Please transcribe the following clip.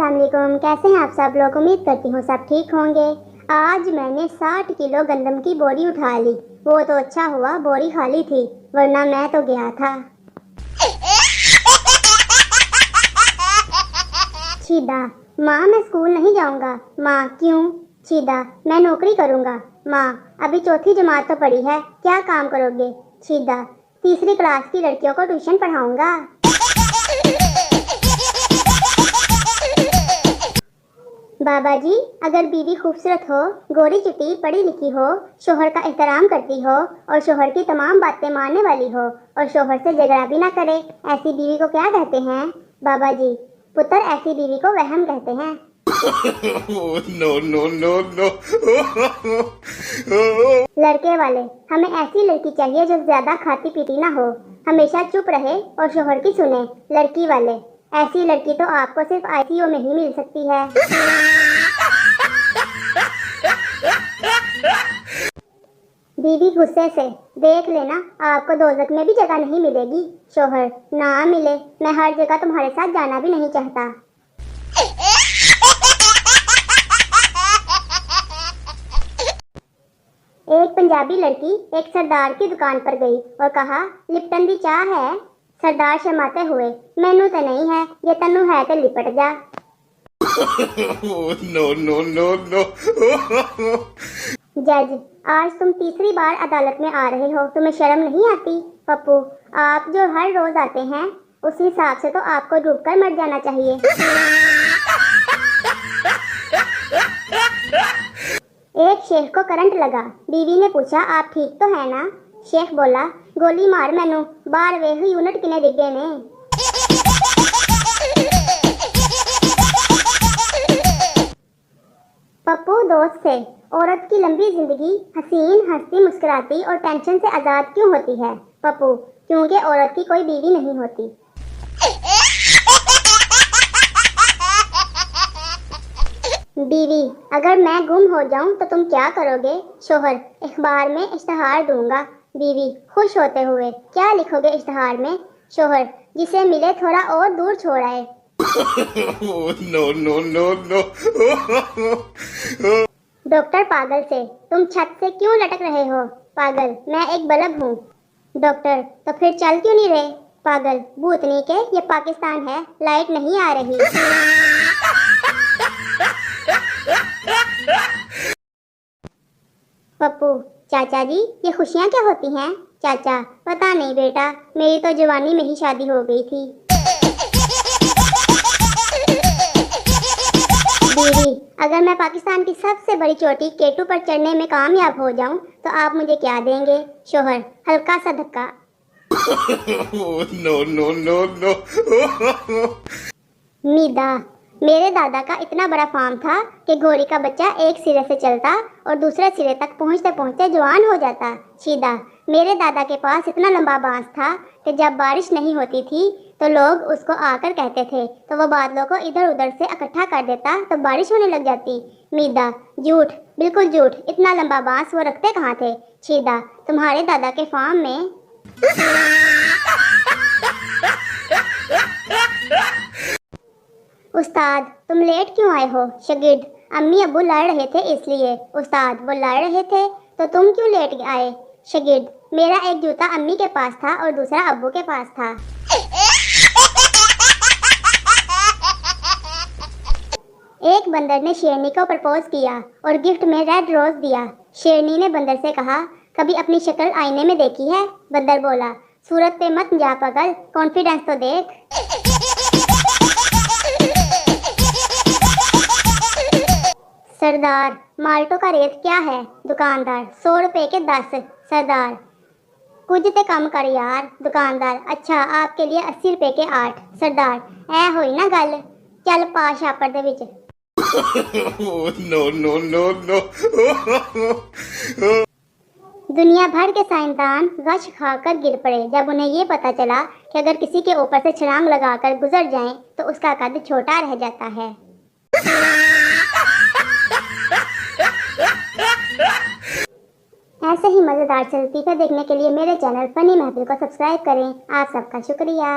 अस्सलाम वालेकुम, कैसे हैं आप सब लोग। उम्मीद करती हूँ सब ठीक होंगे। आज मैंने 60 किलो गंदम की बोरी उठा ली। वो तो अच्छा हुआ बोरी खाली थी, वरना मैं तो गया था। शीदा, माँ मैं स्कूल नहीं जाऊँगा। माँ क्यों? शीदा, मैं नौकरी करूँगा। माँ अभी चौथी जमात तो पढ़ी है, क्या काम करोगे? शीदा, तीसरी क्लास की लड़कियों को ट्यूशन पढ़ाऊँगा। बाबा जी, अगर बीवी खूबसूरत हो, गोरी चिट्टी, पढ़ी लिखी हो, शोहर का एहतराम करती हो और शोहर की तमाम बातें मानने वाली हो और शोहर से झगड़ा भी ना करे, ऐसी बीवी को क्या कहते हैं? बाबा जी, पुत्र ऐसी बीवी को वहम कहते हैं। No no no no. लड़के वाले, हमें ऐसी लड़की चाहिए जो ज्यादा खाती पीती ना हो, हमेशा चुप रहे और शोहर की सुने। लड़की वाले, ऐसी लड़की तो आपको सिर्फ आईसीयू में ही मिल सकती है। बीवी गुस्से से, देख लेना आपको दोजख में भी जगह नहीं मिलेगी। शोहर, ना मिले, मैं हर जगह तुम्हारे साथ जाना भी नहीं चाहता। एक पंजाबी लड़की एक सरदार की दुकान पर गई और कहा, लिप्टन दी चाह है? सरदार शर्माते हुए, मैनू तो नहीं है, ये तन्नू है तो लिपट जा। No no no no. जज, आज तुम तीसरी बार अदालत में आ रहे हो, तुम्हें शर्म नहीं आती? पप्पू, आप जो हर रोज आते हैं उस हिसाब से तो आपको डूबकर मर जाना चाहिए। एक शेख को करंट लगा। बीवी ने पूछा, आप ठीक तो है ना? शेख बोला, गोली मार मैनू, 12वें यूनिट किने डिगे ने। पप्पू दोस्त थे। औरत की लंबी जिंदगी हसीन, हंसती, मुस्कुराती और टेंशन से आजाद क्यों होती है? पप्पू, क्योंकि औरत की कोई बीवी नहीं होती। बीवी, अगर मैं गुम हो जाऊं तो तुम क्या करोगे? शोहर, अखबार में इश्तहार दूंगा। बीवी खुश होते हुए, क्या लिखोगे इश्तहार में? शोहर, जिसे मिले थोड़ा और दूर छोड़ आए। No no no no. Doctor पागल से, तुम छत से क्यों लटक रहे हो? पागल, मैं एक बल्ब हूँ। डॉक्टर, तो फिर चल क्यों नहीं रहे? पागल, भूतनी के, ये पाकिस्तान है, लाइट नहीं आ रही। पप्पू, चाचा जी ये खुशियाँ क्या होती हैं? चाचा, पता नहीं बेटा, मेरी तो जवानी में ही शादी हो गई थी। बीवी, अगर मैं पाकिस्तान की सबसे बड़ी चोटी केटू पर चढ़ने में कामयाब हो जाऊं तो आप मुझे क्या देंगे? शोहर, हल्का सा धक्का। No no no no. मीदा, मेरे दादा का इतना बड़ा फार्म था कि घोड़ी का बच्चा एक सिरे से चलता और दूसरे सिरे तक पहुंचते पहुंचते जवान हो जाता। शीदा, मेरे दादा के पास इतना लंबा बांस था कि जब बारिश नहीं होती थी तो लोग उसको आकर कहते थे, तो वो बादलों को इधर उधर से इकट्ठा कर देता तो बारिश होने लग जाती। मीदा, झूठ, बिल्कुल झूठ, इतना लंबा बांस वो रखते कहाँ थे? शीदा, तुम्हारे दादा के फार्म में। उस्ताद, तुम लेट क्यों आए हो? शागिर्द, अम्मी अब्बू लड़ रहे थे इसलिए। उस्ताद, वो लड़ रहे थे तो तुम क्यों लेट आए? शागिर्द, मेरा एक जूता अम्मी के पास था और दूसरा अब्बू के पास था। एक बंदर ने शेरनी को प्रपोज किया और गिफ्ट में रेड रोज दिया। शेरनी ने बंदर से कहा, कभी अपनी शक्ल आईने में देखी है? बंदर बोला, सूरत पे मत जा पागल, कॉन्फिडेंस तो देख। सरदार, माल्टो का रेट क्या है? दुकानदार, 100 रुपए के 10। सरदार, कुछ ते कम कर यार। दुकानदार, अच्छा आपके लिए 80 रुपए के 8। सरदार, ऐ होई ना गल, चल पा छापर दे विच। No no no no. दुनिया भर के साइंसदान गश खाकर गिर पड़े जब उन्हें ये पता चला कि अगर किसी के ऊपर से छलांग लगाकर गुजर जाएं तो उसका कद छोटा रह जाता है। ऐसे ही मज़ेदार चलतीफ़े देखने के लिए मेरे चैनल फनी महफिल को सब्सक्राइब करें। आप सबका शुक्रिया।